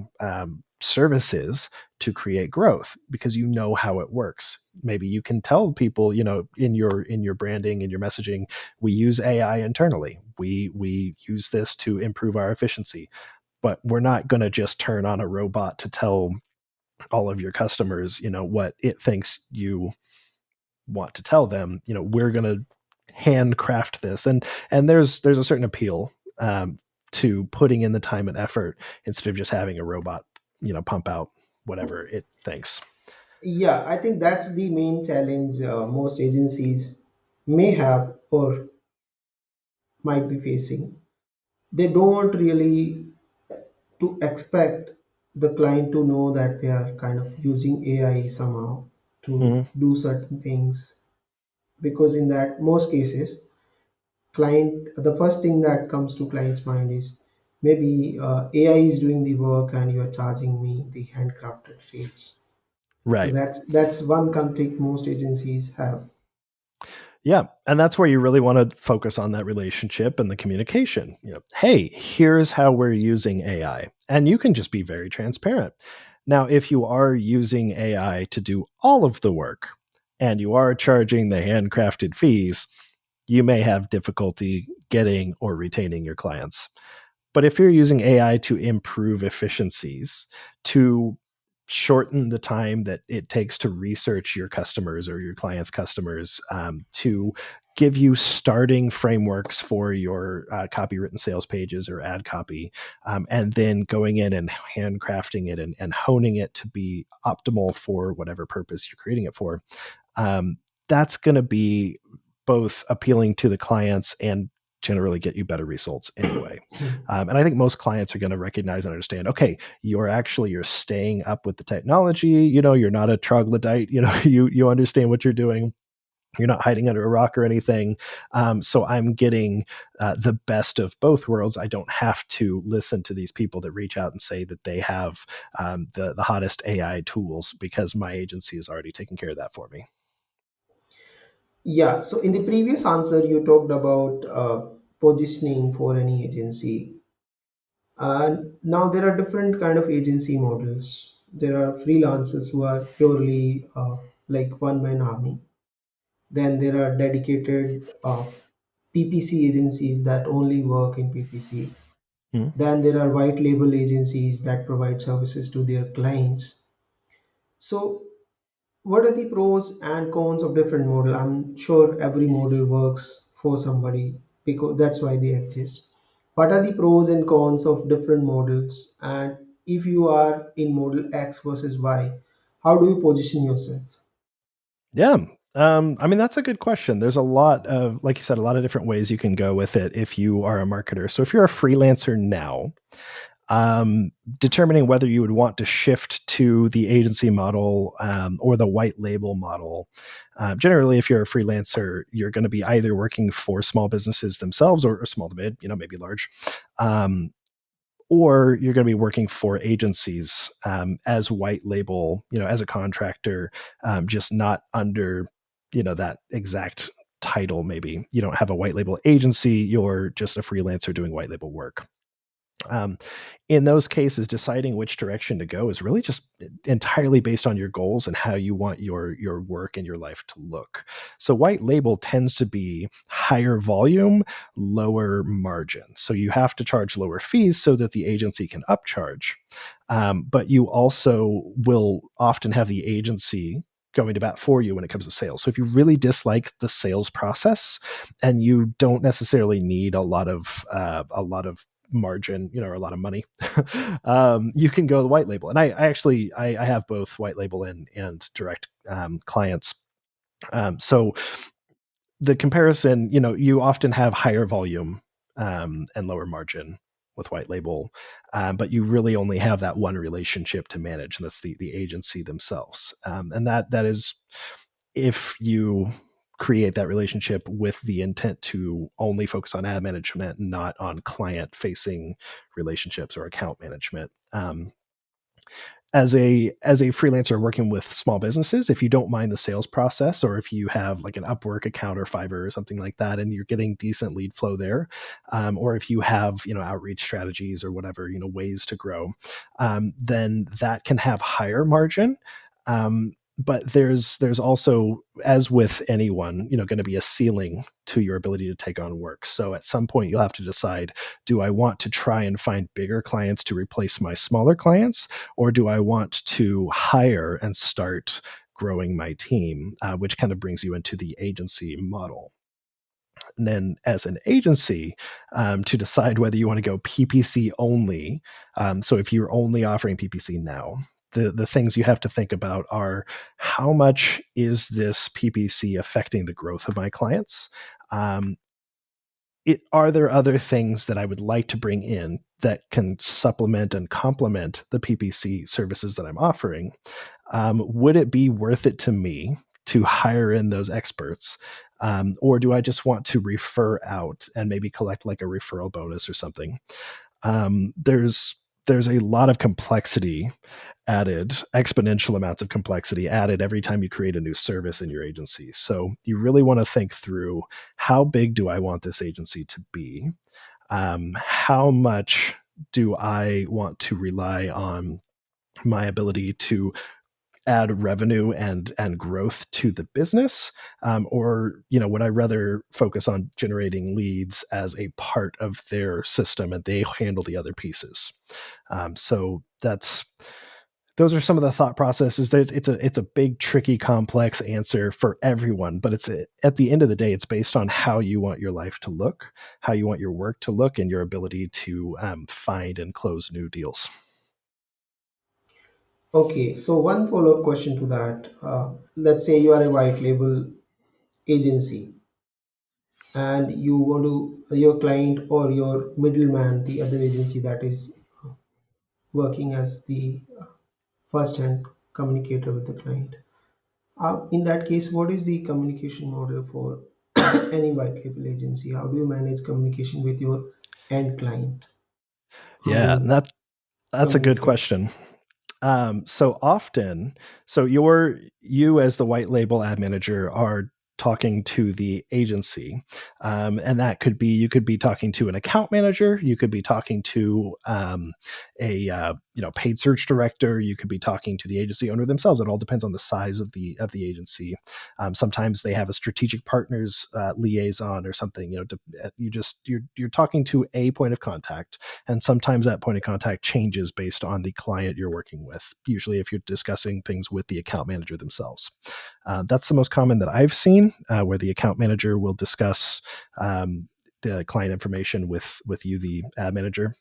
services to create growth because you know how it works. Maybe you can tell people, in your branding, in your messaging, we use AI internally. We use this to improve our efficiency, but we're not going to just turn on a robot to tell all of your customers, what it thinks you want to tell them. We're going to handcraft this, and there's a certain appeal to putting in the time and effort instead of just having a robot, pump out whatever it thinks. Yeah, I think that's the main challenge most agencies may have or might be facing. They don't really to expect the client to know that they are kind of using AI somehow to Mhm. do certain things, because in that most cases client, the first thing that comes to client's mind is maybe AI is doing the work and you are charging me the handcrafted rates. So Right. that's one conflict most agencies have. Yeah, and that's where you really want to focus on that relationship and the communication. Hey, here's how we're using AI, and you can just be very transparent. Now, if you are using AI to do all of the work and you are charging the handcrafted fees, you may have difficulty getting or retaining your clients. But if you're using AI to improve efficiencies, to shorten the time that it takes to research your customers or your clients' customers, to give you starting frameworks for your copywritten sales pages or ad copy, and then going in and handcrafting it and honing it to be optimal for whatever purpose you're creating it for, um, that's going to be both appealing to the clients and generally get you better results anyway. And I think most clients are going to recognize and understand, okay, you're staying up with the technology. You're not a troglodyte. You understand what you're doing. You're not hiding under a rock or anything. So I'm getting the best of both worlds. I don't have to listen to these people that reach out and say that they have the hottest AI tools because my agency is already taking care of that for me. Yeah, so in the previous answer you talked about positioning for any agency. And now there are different kind of agency models. There are freelancers who are purely like one man army. Then there are dedicated PPC agencies that only work in PPC. Mm. Then there are white label agencies that provide services to their clients. So what are the pros and cons of different model? I'm sure every model works for somebody because that's why they exist. What are the pros and cons of different models? And if you are in model X versus Y, how do you position yourself? Yeah. I mean, that's a good question. There's a lot of, like you said, a lot of different ways you can go with it if you are a marketer. So if you're a freelancer now, um, determining whether you would want to shift to the agency model, or the white label model. Generally, if you're a freelancer, you're going to be either working for small businesses themselves or small to mid, maybe large. Um, or you're going to be working for agencies, as white label, as a contractor, just not under, that exact title. Maybe you don't have a white label agency, you're just a freelancer doing white label work. um, in those cases, deciding which direction to go is really just entirely based on your goals and how you want your work and your life to look. So white label tends to be higher volume, lower margin. So you have to charge lower fees so that the agency can upcharge. But you also will often have the agency going to bat for you when it comes to sales. So if you really dislike the sales process and you don't necessarily need a lot of margin, or a lot of money, you can go the white label. And I actually I have both white label and direct clients. So the comparison, you often have higher volume, and lower margin with white label, but you really only have that one relationship to manage, and that's the agency themselves. And that is if you create that relationship with the intent to only focus on ad management, not on client facing relationships or account management. As a freelancer working with small businesses, if you don't mind the sales process, or if you have like an Upwork account or Fiverr or something like that, and you're getting decent lead flow there, or if you have outreach strategies or whatever ways to grow, then that can have higher margin. But there's also, as with anyone, going to be a ceiling to your ability to take on work. So at some point you'll have to decide, do I want to try and find bigger clients to replace my smaller clients, or do I want to hire and start growing my team, which kind of brings you into the agency model. And then, as an agency, to decide whether you want to go PPC only. So, if you're only offering PPC now, the things you have to think about are, how much is this PPC affecting the growth of my clients? Um, are there other things that I would like to bring in that can supplement and complement the PPC services that I'm offering? Would it be worth it to me to hire in those experts? Or do I just want to refer out and maybe collect like a referral bonus or something? There's a lot of complexity added, exponential amounts of complexity added every time you create a new service in your agency. So you really want to think through, how big do I want this agency to be? How much do I want to rely on my ability to add revenue and growth to the business, or would I rather focus on generating leads as a part of their system and they handle the other pieces? So those are some of the thought processes. It's a big, tricky, complex answer for everyone, but at the end of the day, it's based on how you want your life to look, how you want your work to look, and your ability to find and close new deals. Okay, so one follow-up question to that. Let's say you are a white label agency and you want to, your client or your middleman, the other agency that is working as the first-hand communicator with the client. In that case, what is the communication model for any white label agency? How do you manage communication with your end client? How do Yeah, you that's a good communicate? question. So often, so you as the white label ad manager are talking to the agency, and that could be, you could be talking to an account manager, you could be talking to a paid search director, you could be talking to the agency owner themselves. It all depends on the size of the agency. Sometimes they have a strategic partners liaison or something. You're talking to a point of contact, and sometimes that point of contact changes based on the client you're working with, usually if you're discussing things with the account manager themselves. That's the most common that I've seen, where the account manager will discuss the client information with you, the ad manager.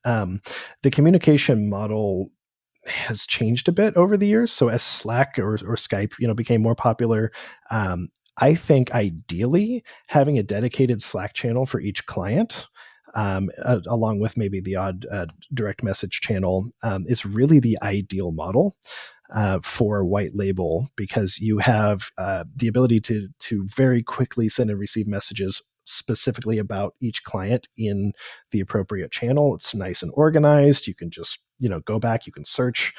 The communication model has changed a bit over the years. So as Slack or Skype, became more popular, I think ideally having a dedicated Slack channel for each client, along with maybe the odd direct message channel, is really the ideal model for white label, because you have the ability to very quickly send and receive messages specifically about each client in the appropriate channel. It's nice and organized. You can just go back, you can search.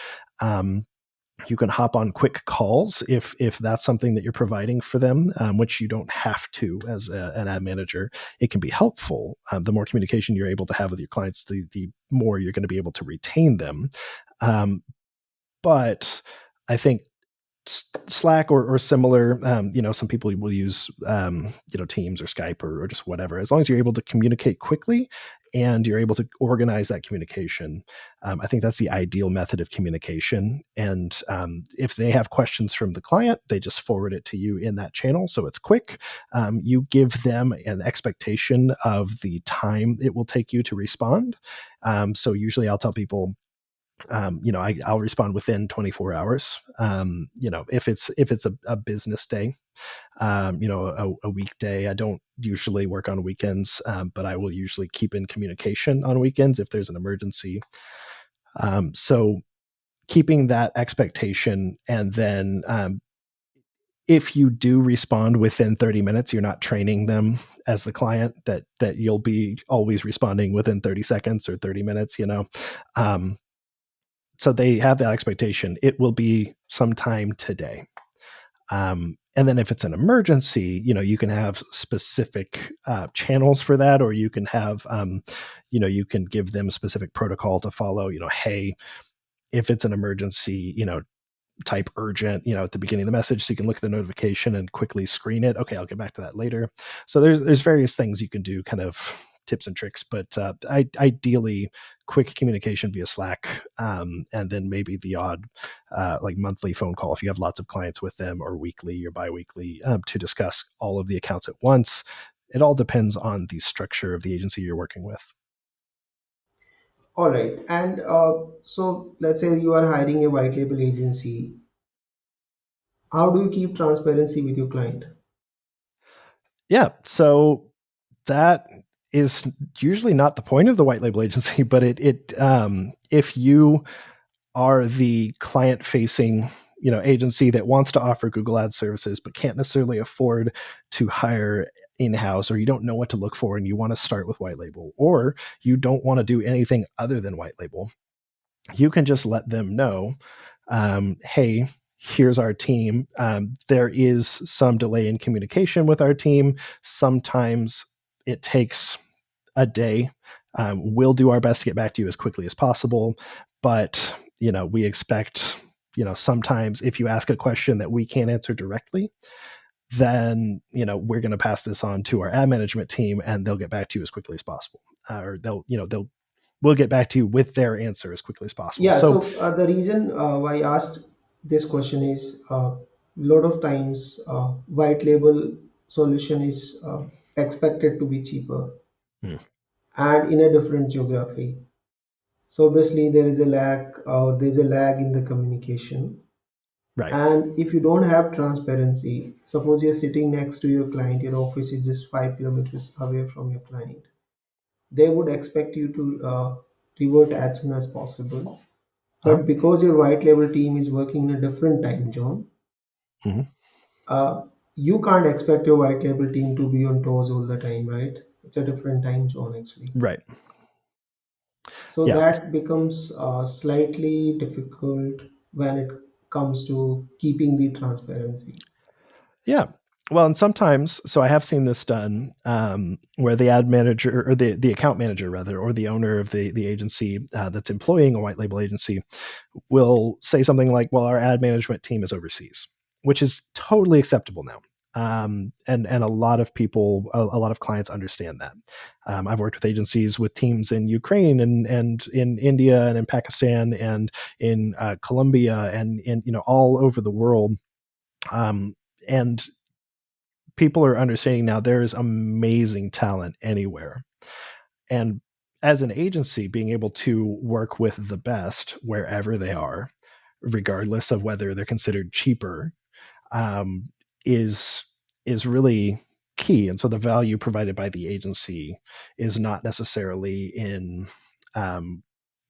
You can hop on quick calls if that's something that you're providing for them, which you don't have to as an ad manager. It can be helpful. The more communication you're able to have with your clients, the more you're going to be able to retain them. Um, but I think Slack or similar, some people will use, Teams or Skype or just whatever. As long as you're able to communicate quickly and you're able to organize that communication, I think that's the ideal method of communication. And if they have questions from the client, they just forward it to you in that channel. So it's quick. You give them an expectation of the time it will take you to respond. So usually I'll tell people, I'll respond within 24 hours. If it's a business day, a weekday, I don't usually work on weekends, but I will usually keep in communication on weekends if there's an emergency. So keeping that expectation, and then if you do respond within 30 minutes, you're not training them as the client that you'll be always responding within 30 seconds or 30 minutes, um, so they have that expectation. It will be sometime today. And then if it's an emergency, you can have specific channels for that, or you can have, you can give them specific protocol to follow. Hey, if it's an emergency, type urgent, at the beginning of the message, so you can look at the notification and quickly screen it. Okay, I'll get back to that later. So there's various things you can do, kind of tips and tricks, but ideally quick communication via Slack, and then maybe the odd like monthly phone call if you have lots of clients with them, or weekly or biweekly, to discuss all of the accounts at once. It all depends on the structure of the agency you're working with. All right. And so let's say you are hiring a white label agency. How do you keep transparency with your client? Yeah, so that is usually not the point of the white label agency, but if you are the client facing agency that wants to offer Google Ads services but can't necessarily afford to hire in-house, or you don't know what to look for and you want to start with white label, or you don't want to do anything other than white label, you can just let them know, hey, here's our team. There is some delay in communication with our team. Sometimes it takes a day. We'll do our best to get back to you as quickly as possible, but we expect, sometimes if you ask a question that we can't answer directly, then we're going to pass this on to our ad management team and they'll get back to you as quickly as possible, or we'll get back to you with their answer as quickly as possible. Yeah, So so the reason why I asked this question is a lot of times white label solution is expected to be cheaper mm, and in a different geography. So obviously there's a lag in the communication. right. And if you don't have transparency, suppose you're sitting next to your client, your office is just 5 kilometers away from your client, they would expect you to revert as soon as possible. uh, But because your white label team is working in a different time zone, mhm, uh, you can't expect your white label team to be on toes all the time, right? It's a different time zone actually. right. So Yeah. that becomes slightly difficult when it comes to keeping the transparency. Yeah. Well, and sometimes, so I have seen this done, where the ad manager, or the account manager rather, or the owner of the agency that's employing a white label agency, will say something like, "Well, our ad management team is overseas," which is totally acceptable now. And a lot of people, a lot of clients understand that. I've worked with agencies with teams in Ukraine and in India and in Pakistan and in Colombia and in all over the world. And people are understanding now there is amazing talent anywhere. And as an agency, being able to work with the best wherever they are, regardless of whether they're considered cheaper, um, is is really key. And so the value provided by the agency is not necessarily in um,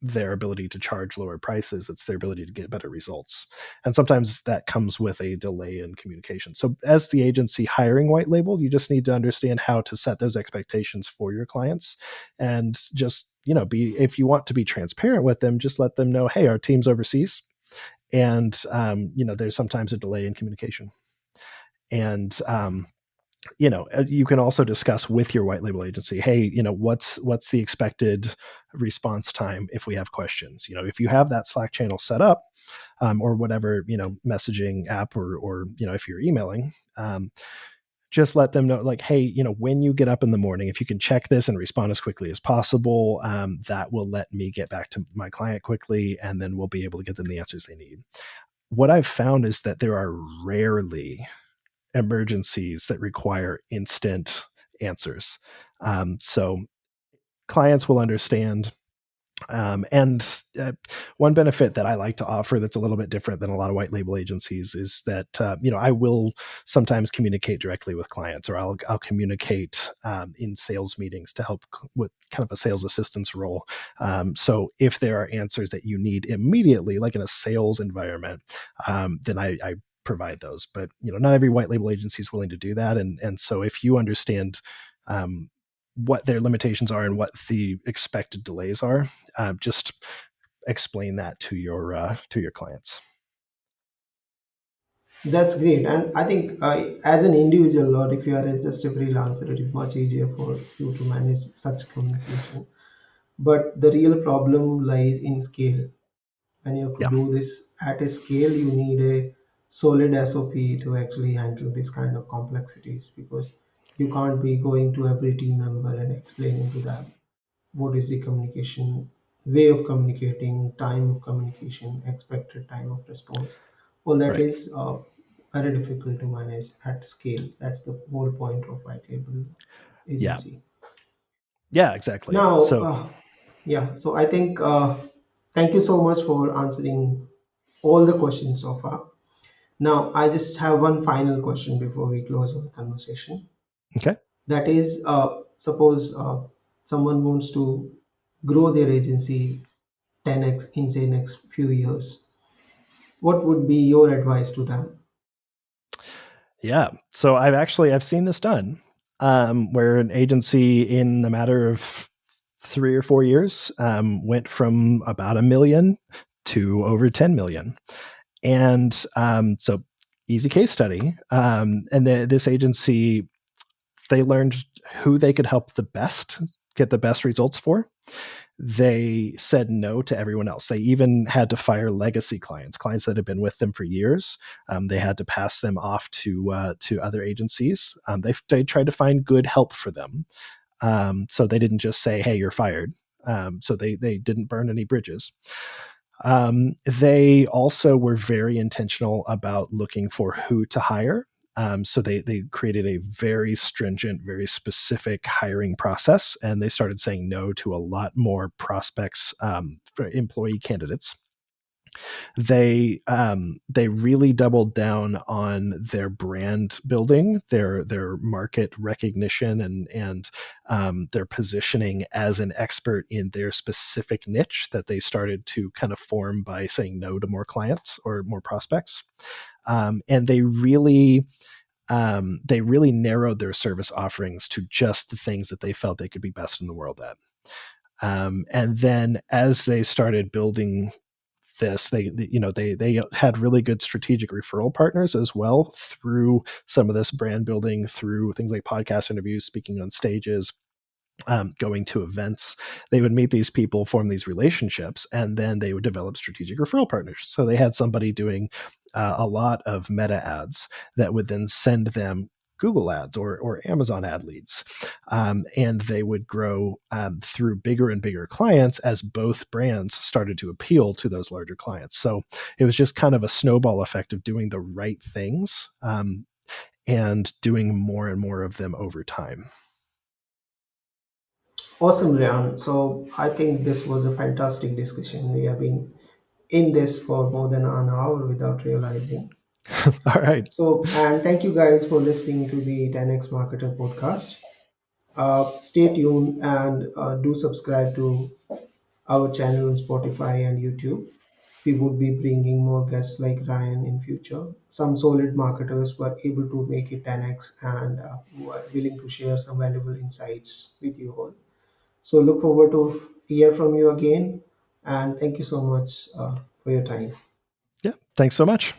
their ability to charge lower prices; it's their ability to get better results. And sometimes that comes with a delay in communication. So as the agency hiring white label, you just need to understand how to set those expectations for your clients, and just be, if you want to be transparent with them, just let them know, hey, our team's overseas, and there's sometimes a delay in communication. And you can also discuss with your white label agency, hey, what's the expected response time if we have questions. If you have that Slack channel set up, or whatever messaging app, or if you're emailing, just let them know, like, hey, when you get up in the morning, if you can check this and respond as quickly as possible, that will let me get back to my client quickly, and then we'll be able to get them the answers they need. What I've found is that there are rarely emergencies that require instant answers. So clients will understand. And one benefit that I like to offer that's a little bit different than a lot of white label agencies is that I will sometimes communicate directly with clients, or I'll communicate in sales meetings to help with kind of a sales assistance role. So if there are answers that you need immediately, like in a sales environment, then I provide those. But not every white label agency is willing to do that, and so if you understand what their limitations are and what the expected delays are, just explain that to your clients. That's great. And I think as an individual, or if you are just a freelancer, it is much easier for you to manage such communication. But the real problem lies in scale. When you Yeah, could do this at a scale, you need a solid SOP to actually handle this kind of complexities, because you can't be going to every team member and explaining to them what is the communication, way of communicating, time of communication, expected time of response. All that right. is very difficult to manage at scale. That's the whole point of white label Yeah, agency. yeah, exactly. Now, So yeah, so I think thank you so much for answering all the questions so far. Now, I just have one final question before we close our conversation. okay. That is, suppose someone wants to grow their agency 10x in the next few years. What would be your advice to them? Yeah. So I've seen this done, where an agency in a matter of 3 or 4 years went from about 1 million to over 10 million. And so easy case study. And this agency, they learned who they could help the best, get the best results for. They said no to everyone else. They even had to fire legacy clients, clients that had been with them for years. They had to pass them off to other agencies. They tried to find good help for them, so they didn't just say, "Hey, you're fired." So they didn't burn any bridges. They also were very intentional about looking for who to hire. So they created a very stringent, very specific hiring process, and they started saying no to a lot more prospects, for employee candidates. They really doubled down on their brand building, their market recognition, and their positioning as an expert in their specific niche that they started to kind of form by saying no to more clients or more prospects. And they really narrowed their service offerings to just the things that they felt they could be best in the world at. And then as they started building this, they had really good strategic referral partners as well through some of this brand building, through things like podcast interviews, speaking on stages, going to events. They would meet these people, form these relationships, and then they would develop strategic referral partners. So they had somebody doing a lot of meta ads that would then send them Google ads or Amazon ad leads. And they would grow through bigger and bigger clients as both brands started to appeal to those larger clients. So it was just kind of a snowball effect of doing the right things, and doing more and more of them over time. Awesome, Ryan. So I think this was a fantastic discussion. We have been in this for more than an hour without realizing. All right. So, and thank you guys for listening to the 10x Marketer podcast. Stay tuned and do subscribe to our channel on Spotify and YouTube. We would be bringing more guests like Ryan in future. Some solid marketers were able to make it 10x and who are willing to share some valuable insights with you all. So look forward to hear from you again, and thank you so much for your time. Yeah. Thanks so much.